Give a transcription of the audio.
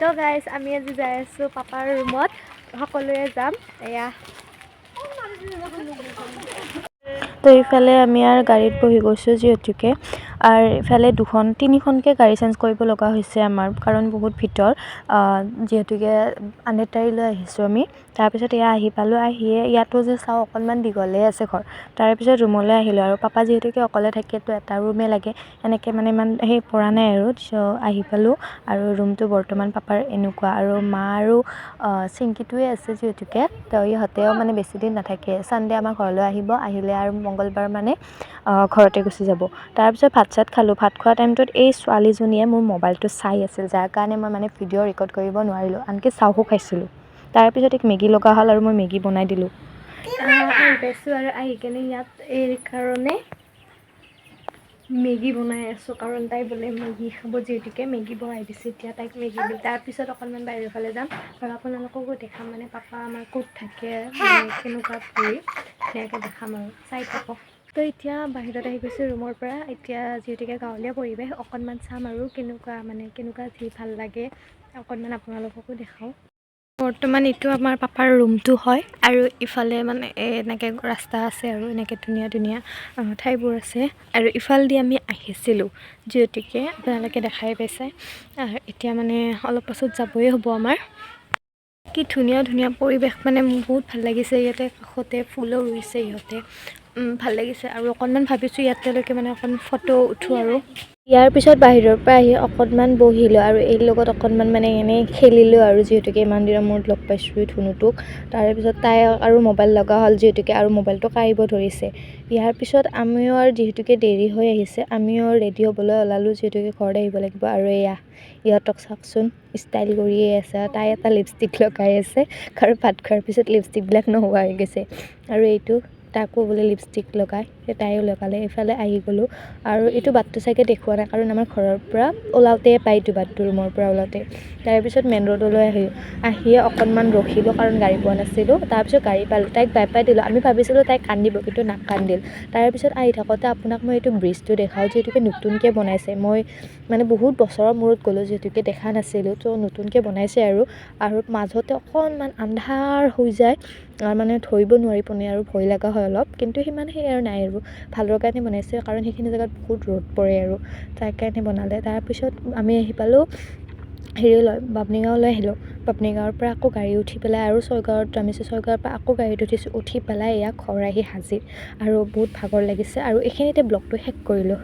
তো গাইজ আমি আজি যাই আছোঁ পাপাৰ ৰুমত সকলোৱে যাম এয়া তো ইফালে আমি আৰু গাড়ীত বহি গৈছোঁ যিহেতুকে আৰু ইফালে তিনিখনকৈ গাড়ী চেঞ্জ কৰিব লগা হৈছে আমাৰ কাৰণ বহুত ভিতৰ যিহেতুকে আনেটাৰীলৈ আহিছোঁ আমি তাৰপিছত এয়া আহি পালোঁ আহিয়ে ইয়াতো যে চাওঁ অকণমান দীঘলেই আছে ঘৰ তাৰপিছত ৰুমলৈ আহিলোঁ আৰু পাপা যিহেতুকে অকলে থাকে তো এটা ৰুমেই লাগে এনেকৈ মানে ইমান সেই পৰা নাই আৰু আহি পালোঁ আৰু ৰুমটো বৰ্তমান পাপাৰ এনেকুৱা আৰু মা আৰু চিংকিটোৱে আছে যিহেতুকে তো ইহঁতেও মানে বেছিদিন নাথাকে ছানডে আমাৰ ঘৰলৈ আহিলে আৰু মংগলবাৰ মানে ঘৰতে গুচি যাব তাৰপিছত ভাত চাত খালোঁ ভাত খোৱা টাইমটোত এই ছোৱালীজনীয়ে মোৰ মোবাইলটো চাই আছিল যাৰ কাৰণে মই মানে ভিডিঅ' ৰেকৰ্ড কৰিব নোৱাৰিলোঁ আনকি চাহো খাইছিলোঁ তাৰপিছত এক মেগী লগা হ'ল আৰু মই মেগী বনাই দিলোঁ আহি পাইছোঁ আৰু আহি কেনে ইয়াত এই কাৰণে মেগী বনাই আছোঁ কাৰণ তাই বোলে মেগী খাব যিহেতুকে মেগী বনাই দিছোঁ এতিয়া তাইক মেগী দিওঁ তাৰপিছত অকণমান বাহিৰৰ ফালে যাম আৰু আপোনালোককো দেখাম মানে পাপা আমাৰ ক'ত থাকে মানে কেনেকুৱা ফুৰি সেয়াকৈ দেখাম আৰু চাই থাকক তো এতিয়া বাহিৰত আহি গৈছোঁ ৰুমৰ পৰা এতিয়া যিহেতুকে গাঁৱলীয়া পৰিৱেশ অকণমান চাম আৰু কেনেকুৱা যি ভাল লাগে অকণমান আপোনালোককো দেখাওঁ বৰ্তমান এইটো আমাৰ পাপাৰ ৰুমটো হয় আৰু ইফালে মানে এনেকৈ ৰাস্তা আছে আৰু এনেকৈ ধুনীয়া ধুনীয়া ঠাইবোৰ আছে আৰু ইফালেদি আমি আহিছিলোঁ যিহেতুকে আপোনালোকে দেখাই পাইছে এতিয়া মানে অলপ পাছত যাবই হ'ব আমাৰ কি ধুনীয়া ধুনীয়া পৰিৱেশ মানে মোৰ বহুত ভাল লাগিছে ইয়াতে কাষতে ফুলো ৰুইছে ইহঁতে ভাল লাগিছে আৰু অকণমান ভাবিছোঁ ইয়াতেলৈকে মানে অকণ ফটো উঠোঁ আৰু ইয়াৰ পিছত বাহিৰৰ পৰা আহি অকণমান বহিলোঁ আৰু এই লগত অকণমান মানে এনেই খেলিলোঁ আৰু যিহেতুকে ইমান দিনৰ মূৰত লগ পাইছোঁ ধুনুটোক তাৰপিছত তাই আৰু মোবাইল লগা হ'ল যিহেতুকে আৰু মোবাইলটো কাঢ়িব ধৰিছে ইয়াৰ পিছত আমিও আৰু যিহেতুকে দেৰি হৈ আহিছে আমিও ৰেডি হ'বলৈ ওলালোঁ যিহেতুকে ঘৰত আহিব লাগিব আৰু এয়া ইহঁতক চাওকচোন ষ্টাইল কৰিয়ে আছে তাই এটা লিপষ্টিক লগাই আছে আৰু ভাত খোৱাৰ পিছত লিপষ্টিকবিলাক নোহোৱা হৈ গৈছে আৰু এইটো তাকো বোলে লিপষ্টিক লগাই তাইও লগালে এইফালে আহি গ'লোঁ আৰু এইটো বাটটো চাগে দেখুওৱা নাই কাৰণ আমাৰ ঘৰৰ পৰা ওলাওঁতেই পায় এইটো বাটটো ৰুমৰ পৰা ওলাওঁতে তাৰপিছত মেইন ৰোডলৈ আহিয়ে অকণমান ৰখিলোঁ কাৰণ গাড়ী পোৱা নাছিলোঁ তাৰপিছত গাড়ী পালোঁ তাইক বাই বাই দিলোঁ আমি ভাবিছিলোঁ তাইক কান্দিব কিন্তু নাকান্দিল তাৰপিছত আহি থাকোঁতে আপোনাক মই এইটো ব্ৰিজটো দেখাওঁ যিহেতুকে নতুনকৈ বনাইছে মই মানে বহুত বছৰৰ মূৰত গ'লোঁ যিহেতুকে দেখা নাছিলোঁ তো নতুনকৈ বনাইছে আৰু মাজতে অকণমান আন্ধাৰ হৈ যায় মানে ধৰিব নোৱাৰি পনে আৰু ভয় লগা হয় অলপ কিন্তু সিমান সেই আৰু নাই আৰু ভালৰ কাৰণে বনাইছে কাৰণ সেইখিনি জেগাত বহুত ৰ'দ পৰে আৰু তাৰ কাৰণে বনালে তাৰপিছত আমি আহি পালোঁ বামুণীগাঁৱলৈ আহিলোঁ বামুণীগাঁৱৰ পৰা আকৌ গাড়ী উঠি পেলাই আৰু ছয়গাঁৱত নামিছোঁ ছয়গাঁৱৰ পৰা আকৌ গাড়ীত উঠিছোঁ উঠি পেলাই এয়া ঘৰ আহি হাজিৰ আৰু বহুত ভাগৰ লাগিছে আৰু এইখিনিতে ব্লগটো শেষ কৰিলোঁ